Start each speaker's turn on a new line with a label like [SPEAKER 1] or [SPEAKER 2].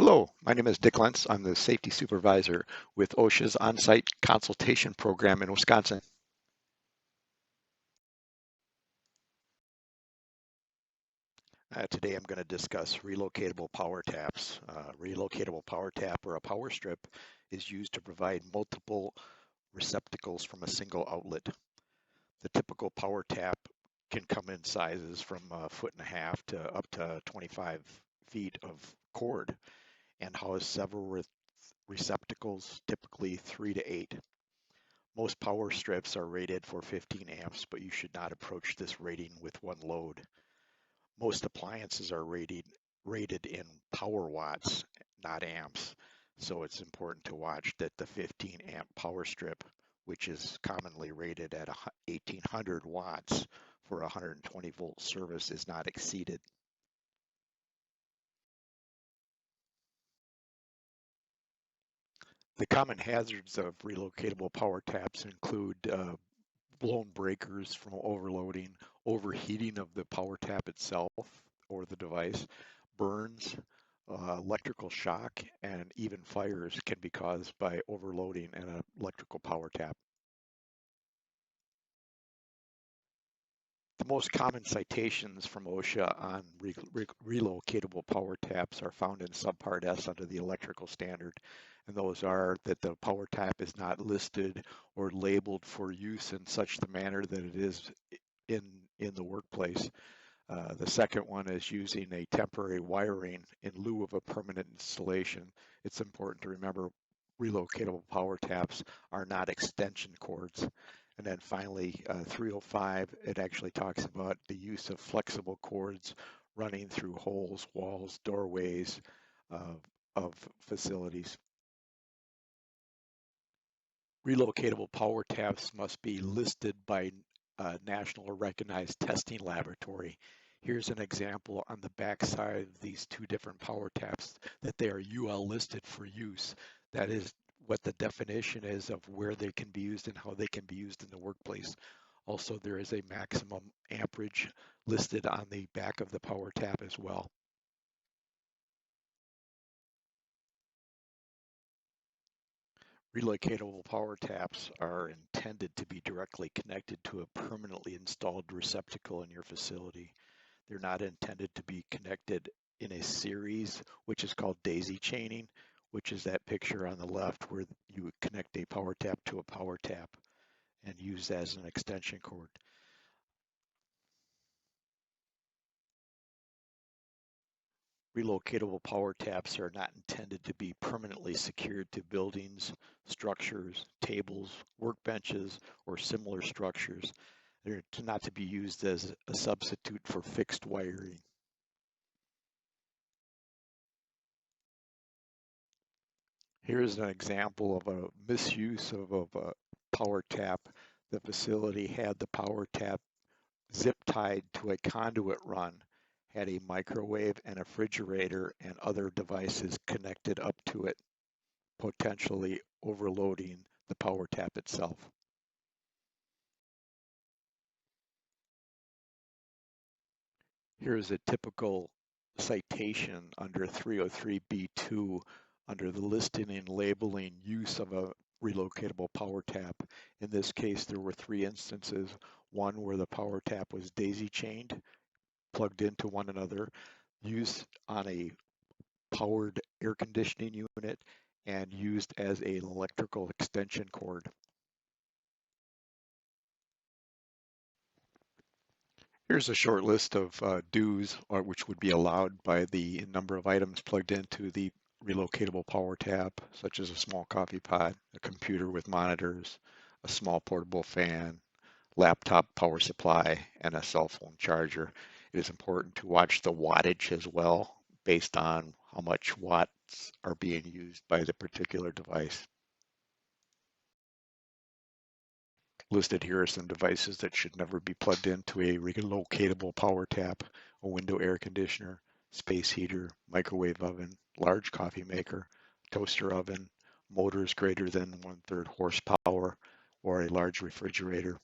[SPEAKER 1] Hello, my name is Dick Lentz. I'm the safety supervisor with OSHA's on-site consultation program in Wisconsin. Today I'm going to discuss relocatable power taps. Relocatable power tap or a power strip is used to provide multiple receptacles from a single outlet. The typical power tap can come in sizes from 1.5 feet to up to 25 feet of cord and house several receptacles, typically 3 to 8. Most power strips are rated for 15 amps, but you should not approach this rating with one load. Most appliances are rated in power watts, not amps, so it's important to watch that the 15 amp power strip, which is commonly rated at 1800 watts for 120 volt service, is not exceeded. The common hazards of relocatable power taps include blown breakers from overloading, overheating of the power tap itself or the device, burns, electrical shock, and even fires can be caused by overloading an electrical power tap. The most common citations from OSHA on relocatable power taps are found in Subpart S under the electrical standard, and those are that the power tap is not listed or labeled for use in such the manner that it is in the workplace. The second one is using a temporary wiring in lieu of a permanent installation. It's important to remember relocatable power taps are not extension cords. And then finally, 305, it actually talks about the use of flexible cords running through holes, walls, doorways of facilities. Relocatable power taps must be listed by a national or recognized testing laboratory. Here's an example on the back side of these two different power taps that they are UL listed for use. That is what the definition is of where they can be used and how they can be used in the workplace. Also, there is a maximum amperage listed on the back of the power tap as well. Relocatable power taps are intended to be directly connected to a permanently installed receptacle in your facility. They're not intended to be connected in a series, which is called daisy chaining, which is that picture on the left where you would connect a power tap to a power tap and use as an extension cord. Relocatable power taps are not intended to be permanently secured to buildings, structures, tables, workbenches, or similar structures. They're not to be used as a substitute for fixed wiring. Here's an example of a misuse of a power tap. The facility had the power tap zip tied to a conduit run, had a microwave and a refrigerator and other devices connected up to it, potentially overloading the power tap itself. Here's a typical citation under 303B2 under the listing and labeling use of a relocatable power tap. In this case, there were 3 instances. One where the power tap was daisy chained, plugged into one another, used on a powered air conditioning unit, and used as an electrical extension cord. Here's a short list of dues, which would be allowed by the number of items plugged into the relocatable power tap, such as a small coffee pot, a computer with monitors, a small portable fan, laptop power supply, and a cell phone charger. It is important to watch the wattage as well, based on how much watts are being used by the particular device. Listed here are some devices that should never be plugged into a relocatable power tap: a window air conditioner, space heater, microwave oven, large coffee maker, toaster oven, motors greater than 1/3 horsepower, or a large refrigerator.